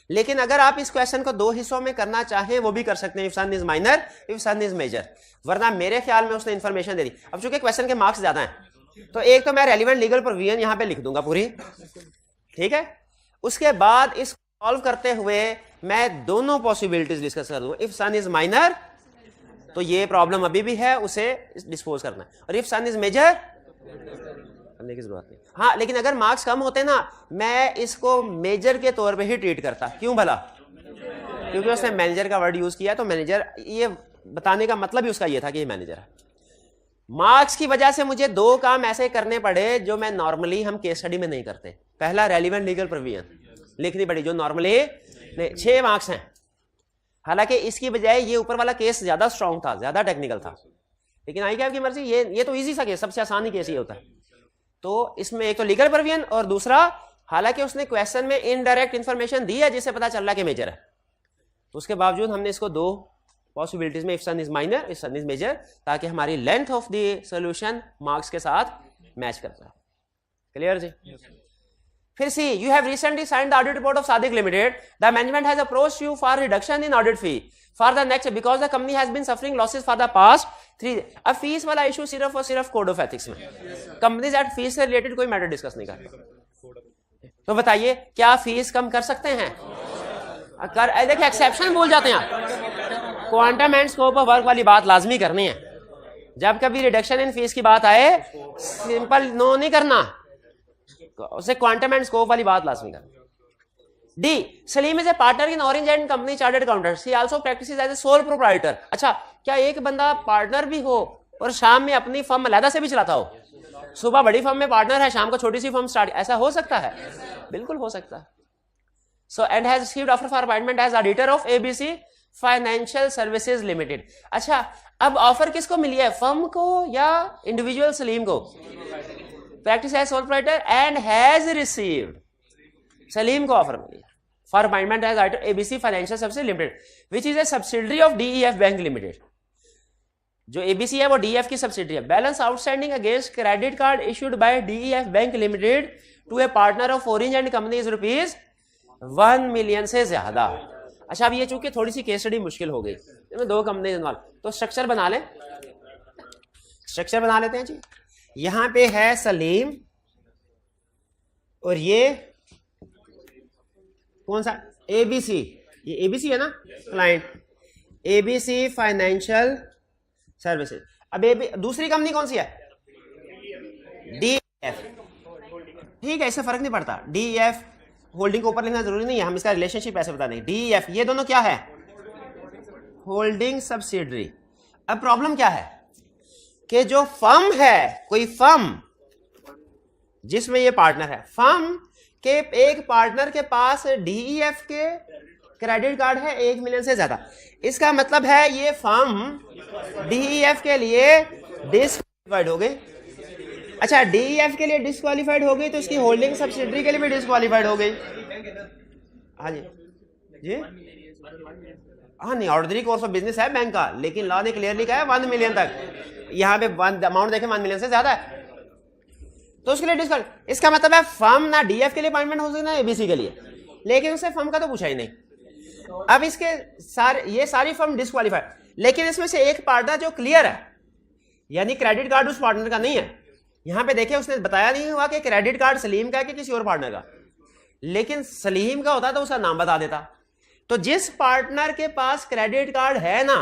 लेकिन अगर आप इस क्वेश्चन को 2 हिस्सों में करना चाहें वो भी कर सकते हैं, if son is minor, if son is major. वरना मेरे ख्याल में उसने इंफॉर्मेशन दे दी। अब चूंकि क्वेश्चन के मार्क्स ज्यादा हैं तो एक तो मैं रेलिवेंट लीगल प्रोविजन यहां पे लिख दूंगा पूरी, ठीक है। उसके बाद इस सॉल्व करते हुए मैं दोनों पॉसिबिलिटीज डिस्कस कर दूंगा। इफ सन इज माइनर तो ये प्रॉब्लम अभी भी है, उसे डिस्पोज करना है, और इफ सन इज मेजर करने की जरूरत नहीं। हाँ, लेकिन अगर मार्क्स कम होते ना, मैं इसको मेजर के तौर पे ही ट्रीट करता। क्यों भला? क्योंकि उसने मैनेजर का वर्ड यूज किया, तो मैनेजर, ये बताने का मतलब ही उसका ये था कि ये मैनेजर है। मार्क्स की वजह से मुझे 2 काम ऐसे करने पड़े जो मैं नॉर्मली हम केस स्टडी में नहीं करते। पहला, रेलिवेंट लीगल प्रोविजन लिखनी पड़ी जो नॉर्मली 6 मार्क्स हैं। हालांकि इसकी बजाय ये ऊपर वाला केस ज्यादा स्ट्रांग था, ज्यादा टेक्निकल था, लेकिन आई क्या की मर्जी, ये तो इजी सा केस, सबसे आसान ही केस ये होता है। तो इसमें एक तो लीगल प्रोविजन, और दूसरा, हालांकि उसने क्वेश्चन में इनडायरेक्ट इंफॉर्मेशन दी है जिससे पता चल रहा है कि मेजर है, तो उसके बावजूद हमने इसको 2 पॉसिबिलिटीज में, if son is minor, if son is major, ताकि हमारी length of the solution marks के साथ मैच करता है। क्लियर जी? फिर C, you have recently signed the audit report of Sadiq limited. The management has approached you for reduction in audit fee for the next, because the company has been suffering losses for the past 3। अब fees वाला issue सिर्फ और सिर्फ code of ethics में, companies act fees से related कोई matter discuss नहीं करता। तो बताइए, क्या फीस कम कर सकते हैं? देखिए, एक्सेप्शन भूल जाते हैं आप। Quantum and scope of work वाली बात लाजमी करनी है। जब कभी रिडक्शन इन फीस की बात आए, सिंपल नो नहीं करना, उसे क्वांटम एंड स्कोप वाली बात लाजमी करनी। D, Salim is a partner in Orange and company chartered accountants, he also practises as a sole proprietor. अच्छा, क्या एक बंदा पार्टनर भी हो और शाम में अपनी फर्म अलग से भी चलाता हो? सुबह बड़ी फर्म में पार्टनर है, शाम को छोटी सी फर्म स्टार्ट, ऐसा हो सकता है? बिल्कुल हो सकता है। So and has received offer for appointment as auditor of ABC financial services limited. अच्छा, अब ऑफर किसको मिली है, फर्म को या इंडिविजुअल सलीम को? Practice as sole proprietor and has received, Salim को ऑफर मिली है for appointment as auditor ABC financial services limited, which is a subsidiary of DEF bank limited. जो एबीसी है वो डीईएफ की सब्सिडरी है। Balance outstanding against credit card issued by DEF bank limited to a partner of Orange and company is ₹1 million से ज्यादा। अच्छा, अब ये चूंकि थोड़ी सी केस स्टडी मुश्किल हो गई, इसमें 2 कंपनी इन्वॉल्व, तो स्ट्रक्चर बना लें, स्ट्रक्चर बना लेते हैं जी। यहां पे है सलीम और ये कौन सा, एबीसी, ये एबीसी है ना क्लाइंट, एबीसी फाइनेंशियल सर्विसेज। अब दूसरी कंपनी कौन सी है, डीएफ, ठीक है, इससे फर्क नहीं पड़ता, डीएफ होल्डिंग को ऊपर लिखना जरूरी नहीं है, हम इसका रिलेशनशिप ऐसे बता देंगे। डीएफ ये दोनों क्या है, होल्डिंग सब्सिडरी। अब प्रॉब्लम क्या है कि जो फर्म है, कोई फर्म जिसमें ये पार्टनर है, फर्म के एक पार्टनर के पास डीईएफ के क्रेडिट कार्ड है 1 मिलियन से ज्यादा, इसका मतलब है ये फर्म डीईएफ के लिए डिस्क्वालीफाइड हो गई। अच्छा, डीईएफ के लिए डिस्क्वालीफाइड हो गई तो इसकी होल्डिंग सब्सिडरी के लिए भी डिस्क्वालीफाइड हो गई। हाँ जी जी, हाँ नहीं, ऑर्डिनरी कोर्स ऑफ बिजनेस है बैंक का, लेकिन लॉ ने क्लियरली कहा है 1 मिलियन तक, यहाँ पे अमाउंट देखें 1 मिलियन से ज्यादा है तो उसके लिए डिस्क्वालीफाइड। इसका मतलब है फर्म ना डीएफ के लिए अपॉइंटमेंट हो सकती ना एबीसी के लिए, लेकिन उससे फर्म का तो पूछा ही नहीं। अब इसके ये सारी फर्म डिस्क्वालीफाइड, लेकिन इसमें से एक पार्टनर जो क्लियर है, यानी क्रेडिट कार्ड उस पार्टनर का नहीं है। यहां पे देखिए उसने बताया नहीं हुआ कि क्रेडिट कार्ड सलीम का है कि किसी और पार्टनर का, लेकिन सलीम का होता तो उसका नाम बता देता। तो जिस पार्टनर के पास क्रेडिट कार्ड है ना,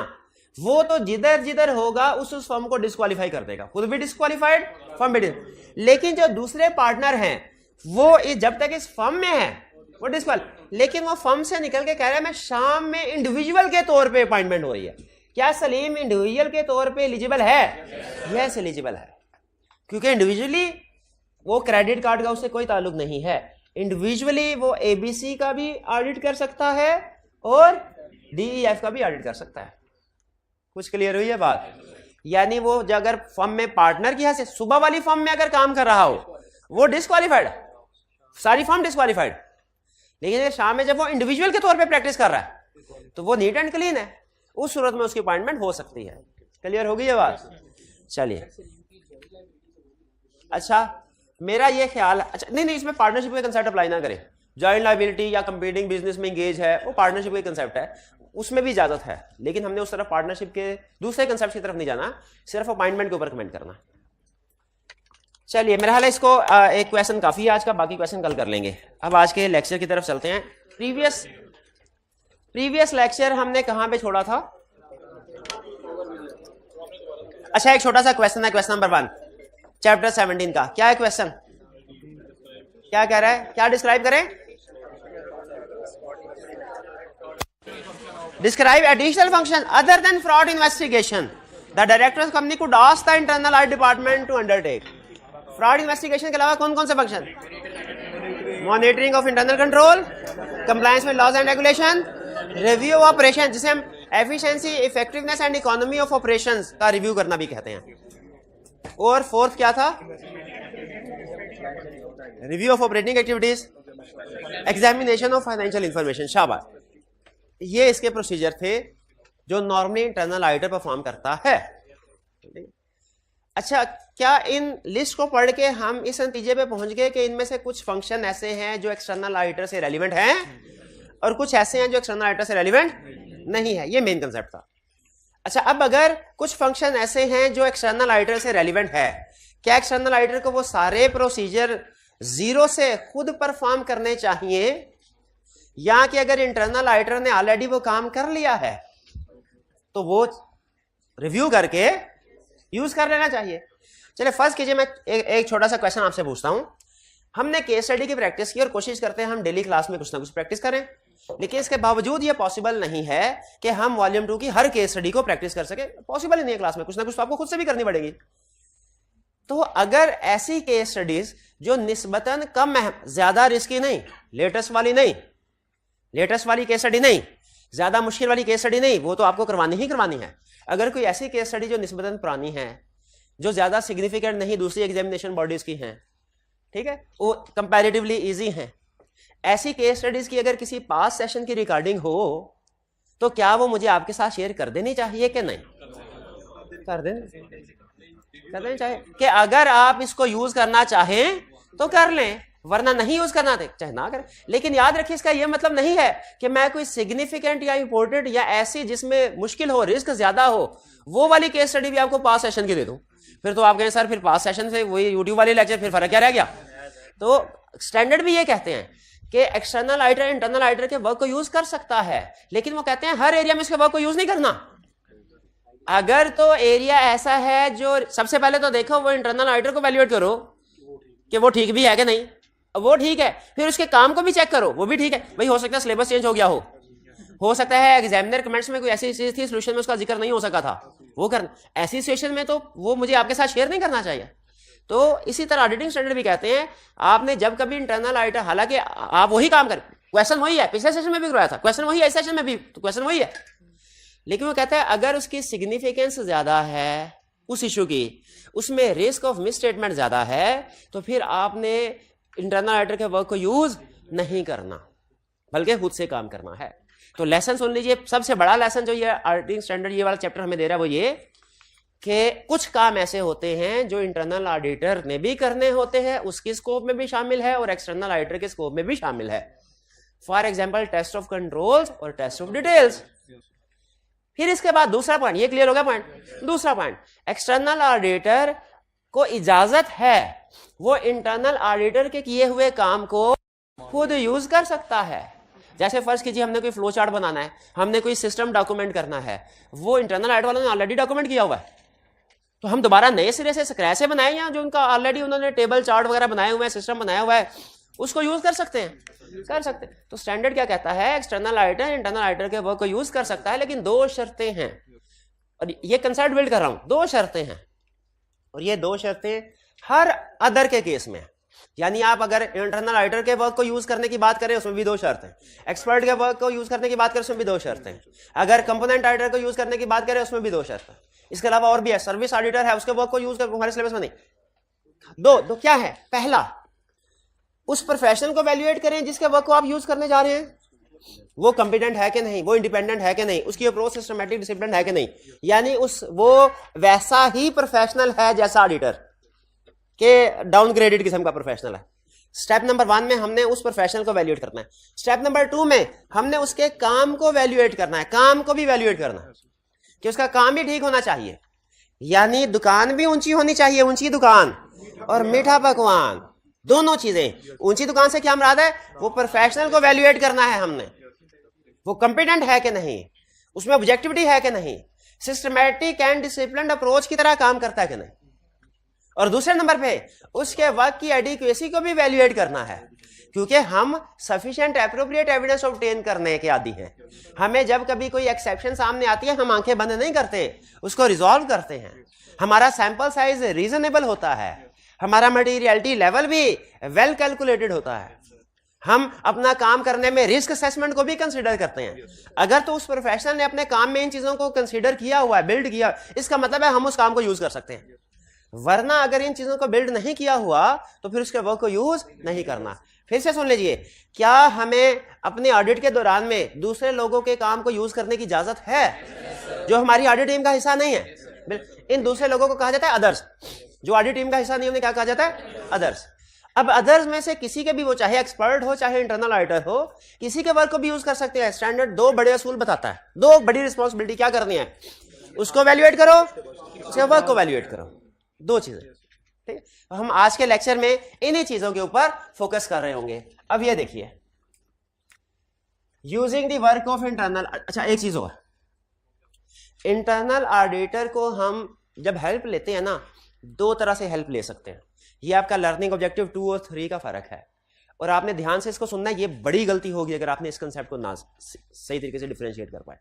वो तो जिधर जिधर होगा उस फर्म को डिस्क्वालीफाई कर देगा, खुद भी डिस्क्वालीफाइड, फर्म भी। लेकिन जो दूसरे पार्टनर हैं वो जब तक इस फर्म में है वो डिस्क्वालीफाइड, लेकिन वो फर्म से निकल के कह रहा है मैं शाम में इंडिविजुअल के तौर पे अपॉइंटमेंट हो रही है। क्या सलीम इंडिविजुअल के तौर पे एलिजिबल है? यस, एलिजिबल है, क्योंकि इंडिविजुअली वो क्रेडिट कार्ड का उससे कोई ताल्लुक नहीं है। इंडिविजुअली वो एबीसी का भी ऑडिट कर सकता है और डीईएफ का भी ऑडिट कर सकता है। कुछ क्लियर हुई है बात? यानी वो अगर फर्म में पार्टनर की हैसियत, सुबह वाली फर्म में अगर काम कर रहा हो वो डिस्क्वालीफाइड, सारी फर्म डिस्क्वालीफाइड, लेकिन शाम में जब वो इंडिविजुअल के तौर पे प्रैक्टिस कर रहा है तो वो नीट एंड क्लीन है, उस सूरत में उसकी अपॉइंटमेंट हो सकती है। क्लियर हो गई ये बात? चलिए, अच्छा मेरा ये ख्याल, अच्छा नहीं, इसमें पार्टनरशिप का कंसेप्ट अप्लाई ना करें। जॉइंट लायबिलिटी या कंपीटिंग बिजनेस में एंगेज है, वो पार्टनरशिप का कंसेप्ट है, उसमें भी इजाजत है, लेकिन हमने उस तरफ पार्टनरशिप के दूसरे कंसेप्ट की तरफ नहीं जाना, सिर्फ अपॉइंटमेंट के ऊपर कमेंट करना। चलिए, मेरा हाल है इसको एक क्वेश्चन काफी है आज का, बाकी क्वेश्चन कल कर लेंगे। अब आज के लेक्चर की तरफ चलते हैं। प्रीवियस लेक्चर हमने कहां पे छोड़ा था? अच्छा, एक छोटा सा क्वेश्चन है, क्वेश्चन नंबर 1 चैप्टर 17 का। क्या है क्वेश्चन? क्या कह रहा है? क्या डिस्क्राइब करें? Describe additional function other than fraud investigation the directors company could ask the internal audit department to undertake. Fraud investigation के अलावा कौन कौन से function? Monitoring of internal control, compliance with laws and regulation, review of operation, जिसे हम efficiency, effectiveness and economy of operations का review करना भी कहते हैं। और फोर्थ क्या था? Review of operating activities, examination of financial information. शाबाश, ये इसके प्रोसीजर थे जो नॉर्मली इंटरनल ऑडिटर परफॉर्म करता है। अच्छा, क्या इन लिस्ट को पढ़ के हम इस नतीजे पे पहुंच गए कि इनमें से कुछ फंक्शन ऐसे हैं जो एक्सटर्नल ऑडिटर से रेलिवेंट हैं और कुछ ऐसे हैं जो एक्सटर्नल ऑडिटर से रेलिवेंट नहीं है? ये मेन कंसेप्ट था। अच्छा, अब अगर कुछ फंक्शन ऐसे हैं जो एक्सटर्नल ऑडिटर से रेलिवेंट है, क्या एक्सटर्नल ऑडिटर को वो सारे प्रोसीजर जीरो से खुद परफॉर्म करने चाहिए, या कि अगर इंटरनल ऑडिटर ने ऑलरेडी वो काम कर लिया है तो वो रिव्यू करके यूज कर लेना चाहिए? चलिए फर्स्ट कीजिए, मैं एक छोटा सा क्वेश्चन आपसे पूछता हूं। हमने केस स्टडी की प्रैक्टिस की और कोशिश करते हैं हम डेली क्लास में कुछ ना कुछ प्रैक्टिस करें, लेकिन इसके बावजूद ये पॉसिबल नहीं है कि हम वॉल्यूम 2 की हर केस स्टडी को प्रैक्टिस कर सके। पॉसिबल ही नहीं है, क्लास में कुछ ना कुछ तो आपको खुद से भी करनी पड़ेगी। तो अगर ऐसी केस स्टडीज जो निस्बतन कम ज्यादा रिस्की नहीं, लेटेस्ट वाली नहीं, लेटेस्ट वाली केस स्टडी नहीं, ज्यादा मुश्किल वाली केस स्टडी नहीं, वो तो आपको करवानी ही करवानी है। अगर कोई ऐसी केस स्टडी जो निस्बतन पुरानी है, जो ज्यादा सिग्निफिकेंट नहीं दूसरी एग्जामिनेशन बॉडीज की हैं, ठीक है, वो कंपैरेटिवली इजी हैं, ऐसी केस स्टडीज की अगर किसी पास सेशन की रिकॉर्डिंग हो तो क्या वो मुझे आपके साथ शेयर कर देनी चाहिए कि नहीं? कर दें चाहे कि अगर आप इसको यूज करना चाहें तो कर लें, वरना नहीं यूज करना चाहे ना करें। लेकिन याद रखिए इसका यह मतलब नहीं है कि मैं कोई सिग्निफिकेंट या इंपॉर्टेंट या ऐसी जिसमें मुश्किल हो, रिस्क ज्यादा हो, वो वाली केस स्टडी भी आपको पास सेशन की दे दूं। फिर तो आप कहें सर फिर पास सेशन से वही यूट्यूब वाले लेक्चर, फिर फर्क क्या रह गया। तो स्टैंडर्ड भी ये कहते हैं कि एक्सटर्नल ऑडिटर इंटरनल ऑडिटर के वर्क को यूज कर सकता है, लेकिन वो कहते हैं हर एरिया में इसके वर्क को यूज नहीं करना। अगर तो एरिया ऐसा है जो, सबसे पहले तो देखो वो इंटरनल ऑडिटर को वैल्यूएट करो कि वो ठीक भी है कि नहीं, वो ठीक है, फिर उसके काम को भी चेक करो, वो भी ठीक है। भाई हो सकता है सिलेबस चेंज हो गया हो सकता है एग्जामिनर कमेंट्स में कोई ऐसी चीज थी सोल्यूशन में उसका जिक्र नहीं हो सका था, वो करना, ऐसी सिचुएशन में तो वो मुझे आपके साथ शेयर नहीं करना चाहिए। तो इसी तरह ऑडिटिंग स्टैंडर्ड भी कहते हैं आपने जब कभी इंटरनल ऑडिटर, हालांकि आप वही काम करें, क्वेश्चन वही है, पिछले सेशन में भी करवाया था, क्वेश्चन वही है, इस सेशन में भी तो क्वेश्चन वही है, लेकिन वो कहता है अगर उसकी सिग्निफिकेंस ज्यादा है उस इशू की, उसमें रिस्क ऑफ मिस स्टेटमेंट ज्यादा है, तो फिर आपने इंटरनल ऑडिटर के वर्क को यूज नहीं करना, बल्कि खुद से काम करना है। तो लेसन सुन लीजिए, सबसे बड़ा लेसन जो ये ऑडिटिंग स्टैंडर्ड ये वाला चैप्टर हमें दे रहा है वो ये कि कुछ काम ऐसे होते हैं जो इंटरनल ऑडिटर ने भी करने होते हैं, उसके स्कोप में भी शामिल है और एक्सटर्नल ऑडिटर के स्कोप में भी शामिल है। For example test of controls और टेस्ट ऑफ डिटेल्स। फिर इसके बाद दूसरा पॉइंट, ये क्लियर हो गया पॉइंट। दूसरा पॉइंट, एक्सटर्नल ऑडिटर को इजाजत है वो इंटरनल ऑडिटर के किए हुए काम को खुद यूज कर सकता है। जैसे फर्ज कीजिए हमने कोई फ्लो चार्ट बनाना है, हमने कोई सिस्टम डॉक्यूमेंट करना है, वो इंटरनल ऑडिट वालों ने ऑलरेडी डॉक्यूमेंट किया हुआ है, तो हम दोबारा नए सिरे से स्क्रैच से बनाए या जो उनका ऑलरेडी उन्होंने टेबल चार्ट वगैरह बनाए हुए हैं, सिस्टम बनाया हुआ है, उसको यूज कर सकते हैं, कर सकते हैं। तो स्टैंडर्ड क्या कहता है, एक्सटर्नल ऑडिटर इंटरनल ऑडिटर के वर्क को यूज कर सकता है, लेकिन दो शर्तें हैं, और ये कंसेप्ट बिल्ड कर रहा हूं, दो शर्तें हैं, और ये दो शर्तें हर अदर के केस में, यानी आप अगर इंटरनल ऑडिटर के वर्क को यूज करने की बात करें उसमें भी दो शर्त हैं, एक्सपर्ट के वर्क को यूज करने की बात करें उसमें भी दो शर्त हैं, अगर कंपोनेंट ऑडिटर को यूज करने की बात करें उसमें भी दो शर्त हैं। इसके अलावा और भी है, सर्विस ऑडिटर है उसके वर्क को यूज कर, हमारे सिलेबस में नहीं। दो क्या है, पहला उस प्रोफेशनल को वैल्यूएट करें जिसके वर्क को आप यूज करने जा रहे हैं, वो कॉम्पिटेंट है कि नहीं, वो इंडिपेंडेंट है कि नहीं, उसकी अप्रोच सिस्टमैटिक डिसिप्लिन है कि नहीं, यानी वो वैसा ही प्रोफेशनल है जैसा ऑडिटर के डाउनग्रेडेड किस्म का प्रोफेशनल है। स्टेप नंबर 1 में हमने उस प्रोफेशनल को वैल्यूएट करना है। स्टेप नंबर 2 में हमने उसके काम को वैल्यूएट करना है, काम को भी वैल्यूएट करना है कि उसका काम भी ठीक होना चाहिए, यानी दुकान भी ऊंची होनी चाहिए, ऊंची दुकान और मीठा पकवान, दोनों चीजें। ऊंची दुकान से क्या मुराद है, वो प्रोफेशनल को वैल्यूएट करना है हमने, वो कॉम्पिटेंट है कि नहीं, उसमें ऑब्जेक्टिविटी है कि नहीं, सिस्टमैटिक एंड डिसिप्लिन्ड अप्रोच की तरह काम करता है कि नहीं। और दूसरे नंबर पे उसके वर्क की एडिक्वेसी को भी वैल्यूएट करना है, क्योंकि हम सफिशिएंट एप्रोप्रिएट एविडेंस ऑब्टेन करने के आदी हैं। हमें जब कभी कोई एक्सेप्शन सामने आती है हम आंखें बंद नहीं करते, उसको रिजॉल्व करते हैं। हमारा सैंपल साइज रीजनेबल होता है, हमारा मटेरियलिटी लेवल भी वेल कैलकुलेटेड होता है, हम अपना काम करने में रिस्क असेसमेंट को भी कंसीडर करते हैं। अगर तो उस प्रोफेशनल ने अपने काम में इन चीजों को कंसीडर किया हुआ है, बिल्ड किया, इसका मतलब है हम उस काम को यूज कर सकते हैं। वरना अगर इन चीजों को बिल्ड नहीं किया हुआ तो फिर उसके वर्क को यूज नहीं करना। फिर से सुन लीजिए, क्या हमें अपने ऑडिट के दौरान में दूसरे लोगों के काम को यूज करने की इजाजत है जो हमारी ऑडिट टीम का हिस्सा नहीं है? इन दूसरे लोगों को कहा जाता है अदर्स, जो ऑडिट टीम का हिस्सा नहीं, उन्हें क्या कहा जाता है, अदर्स। अब अदर्स में से किसी के भी, वो चाहे एक्सपर्ट हो चाहे इंटरनल ऑडिटर हो, किसी के वर्क को भी यूज कर सकते हैं। स्टैंडर्ड दो बड़े असूल बताता है, दो बड़ी रिस्पॉन्सिबिलिटी क्या करनी है, उसको वैल्यूएट करो, उसके वर्क को वैल्यूएट करो, दो चीजें। ठीक है, हम आज के लेक्चर में इन्हीं चीजों के ऊपर फोकस कर रहे होंगे। अब ये देखिए, using the work of internal, अच्छा एक चीज और, इंटरनल ऑडिटर को हम जब हेल्प लेते हैं ना, दो तरह से हेल्प ले सकते हैं। ये आपका लर्निंग ऑब्जेक्टिव 2 और 3 का फर्क है, और आपने ध्यान से इसको सुनना है। ये बड़ी गलती होगी अगर आपने इस कंसेप्ट को ना सही तरीके से डिफरेंशिएट कर पाए।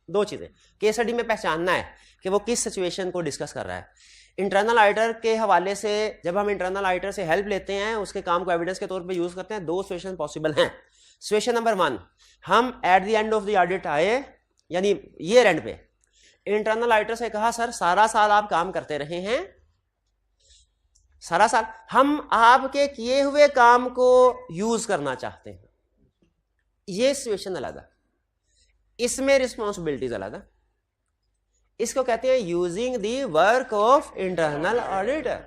दो चीजें केस स्टडी में पहचानना है कि वो किस सिचुएशन को डिस्कस कर रहा है। इंटरनल ऑडिटर के हवाले से जब हम इंटरनल ऑडिटर से हेल्प लेते हैं, उसके काम को एविडेंस के तौर पे यूज करते हैं, दो सिचुएशन पॉसिबल हैं। सिचुएशन नंबर 1, हम at the end of the audit आए, यानी ईयर एंड पे इंटरनल ऑडिटर से कहा, सर सारा साल आप काम करते रहे हैं, सारा साल हम आपके किए हुए काम को यूज करना चाहते हैं। ये सिचुएशन अलग है, इसमें रिस्पॉन्सिबिलिटीज अलग है। इसको कहते हैं using the work of internal auditor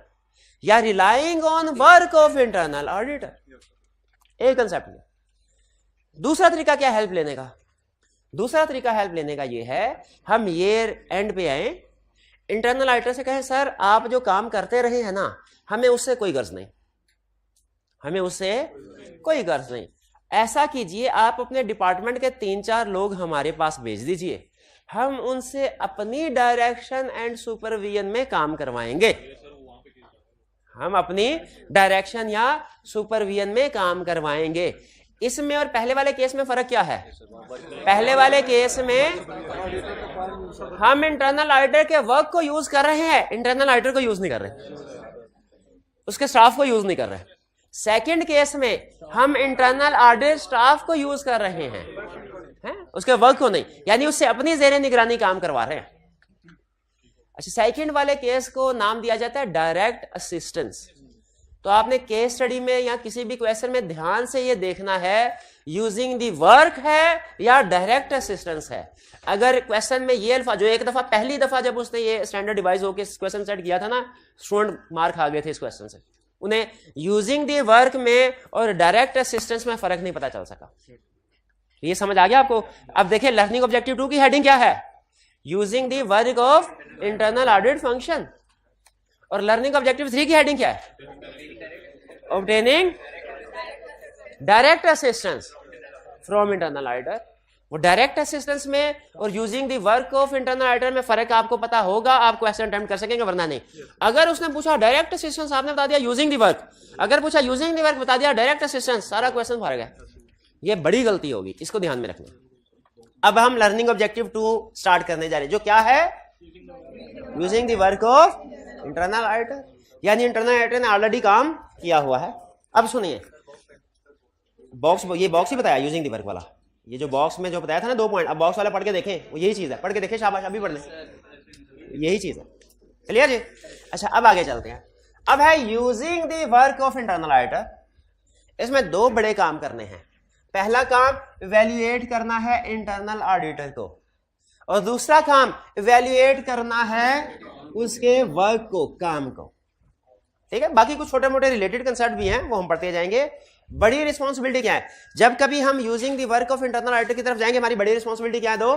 या relying on work of internal auditor, एक कंसेप्ट में। दूसरा तरीका क्या हेल्प लेने का? दूसरा तरीका हेल्प लेने का ये है, हम ईयर एंड पे आए, इंटरनल ऑडिटर से कहें सर आप जो काम करते रहे हैं ना, हमें उससे कोई गर्ज नहीं, हमें उससे कोई गर्ज नहीं। ऐसा कीजिए, आप अपने डिपार्टमेंट के 3-4 लोग हमारे पास भेज दीजिए, हम उनसे अपनी डायरेक्शन एंड सुपरविजन में काम करवाएंगे, हम अपनी डायरेक्शन या सुपरविजन में काम करवाएंगे। इसमें और पहले वाले केस में फर्क क्या है? पहले वाले केस में हम इंटरनल ऑडिटर के वर्क को यूज कर रहे हैं, इंटरनल ऑडिटर को यूज नहीं कर रहे, उसके स्टाफ को यूज नहीं कर रहे। सेकंड केस में हम इंटरनल ऑडिट स्टाफ को यूज कर रहे हैं, उसके वर्क को नहीं, यानी उससे अपनी ज़ेरे निगरानी काम करवा रहे हैं। अच्छा, सेकंड वाले केस को नाम दिया जाता है डायरेक्ट असिस्टेंस। तो आपने केस स्टडी में या किसी भी क्वेश्चन में ध्यान से ये देखना है यूजिंग दी वर्क है या डायरेक्ट असिस्टेंस है। अगर क्वेश्चन में ये अल्फा, जो एक दफा पहली दफा जब उसने ये स्टैंडर्ड डिवाइस होकर क्वेश्चन सेट किया था ना, स्टूडेंट मार्क आ गए थे इस क्वेश्चन से, उन्हें यूजिंग दी वर्क में और डायरेक्ट असिस्टेंस में फर्क नहीं पता चल सका। ये समझ आ गया आपको? अब देखिए लर्निंग ऑब्जेक्टिव 2 की हेडिंग क्या है? Using the work of internal audit function. और लर्निंग ऑब्जेक्टिव 3 की हेडिंग क्या है? Obtaining direct assistance from internal auditor. वो डायरेक्ट असिस्टेंस में और using the work of internal auditor में फर्क आपको पता होगा, आप क्वेश्चन अटेम्प्ट कर सकेंगे, वरना नहीं। अगर उसने पूछा डायरेक्ट असिस्टेंस, आपने बता दिया यूजिंग द वर्क, अगर पूछा यूजिंग द वर्क बता दिया डायरेक्ट असिस्टेंस, सारा क्वेश्चन फर्क है। ये बड़ी गलती होगी, इसको ध्यान में रखना। अब हम लर्निंग ऑब्जेक्टिव 2 स्टार्ट करने जा रहे हैं, जो क्या है? Using the work of internal auditor, यानी इंटरनल ऑडिटर ने ऑलरेडी काम किया हुआ है। अब सुनिए, बॉक्स, ये बॉक्स ही बताया यूजिंग द वर्क वाला, ये जो बॉक्स में जो बताया था ना 2 पॉइंट, अब बॉक्स वाला पढ़ के देखें, वो यही चीज है, पढ़ के देखें, शाबाश, अभी पढ़ लें, यही चीज है। चलिए जी, अच्छा अब आगे चलते हैं। अब है using the work of internal auditor. इसमें 2 बड़े काम करने हैं। पहला काम इवैल्यूएट करना है इंटरनल ऑडिटर को, और दूसरा काम इवैल्यूएट करना है उसके वर्क को, काम को। ठीक है, बाकी कुछ छोटे मोटे रिलेटेड कंसेप्ट भी हैं, वो हम पढ़ते जाएंगे। बड़ी रिस्पॉन्सिबिलिटी क्या है? जब कभी हम using the work of internal auditor की तरफ जाएंगे, हमारी बड़ी रिस्पॉन्सिबिलिटी क्या है? 2,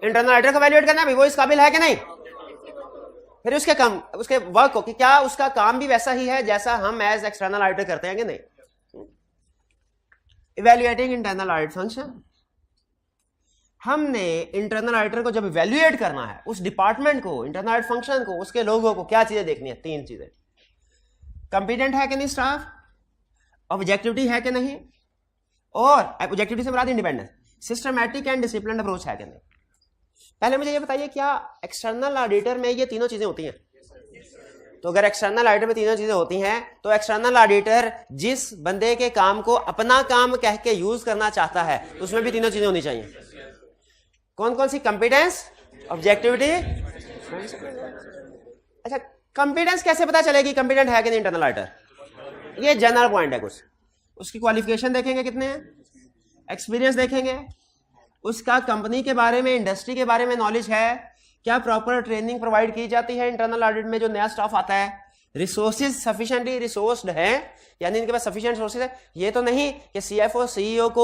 इंटरनल ऑडिटर को इवैल्यूएट करना है, भाई वो इस काबिल है कि नहीं, फिर उसके काम, उसके वर्क को, कि क्या उसका काम भी वैसा ही है जैसा हम एज एक्सटर्नल ऑडिटर करते हैं कि नहीं। Evaluating internal audit function. हमने इंटरनल ऑडिटर को जब इवैल्यूएट करना है, उस डिपार्टमेंट को, इंटरनल ऑडिट फंक्शन को, उसके लोगों को क्या चीजें देखनी है? 3 चीजें। कंपिटेंट है कि नहीं स्टाफ, ऑब्जेक्टिविटी है कि नहीं, और ऑब्जेक्टिविटी से मुराद independence, systematic and disciplined approach है कि नहीं। पहले मुझे ये बताइए, क्या एक्सटर्नल ऑडिटर में ये तीनों चीजें होती हैं? तो अगर एक्सटर्नल ऑडिटर में तीनों चीजें होती हैं, तो एक्सटर्नल ऑडिटर जिस बंदे के काम को अपना काम कह के यूज करना चाहता है, उसमें भी तीनों चीजें होनी चाहिए। कौन कौन सी? Competence, objectivity. अच्छा, कंपिटेंस कैसे पता चलेगी कंपिटेंट है कि नहीं इंटरनल ऑडिटर? ये जनरल पॉइंट है कुछ। उसकी क्वालिफिकेशन देखेंगे कितने हैं, एक्सपीरियंस देखेंगे, उसका कंपनी के बारे में, इंडस्ट्री के बारे में नॉलेज है, क्या प्रॉपर ट्रेनिंग प्रोवाइड की जाती है इंटरनल ऑडिट में जो नया स्टाफ आता है, रिसोर्सेज सफिशिएंटली रिसोर्स्ड है, यानी इनके पास सफिशिएंट रिसोर्सेज है। ये तो नहीं कि सीएफओ सीईओ को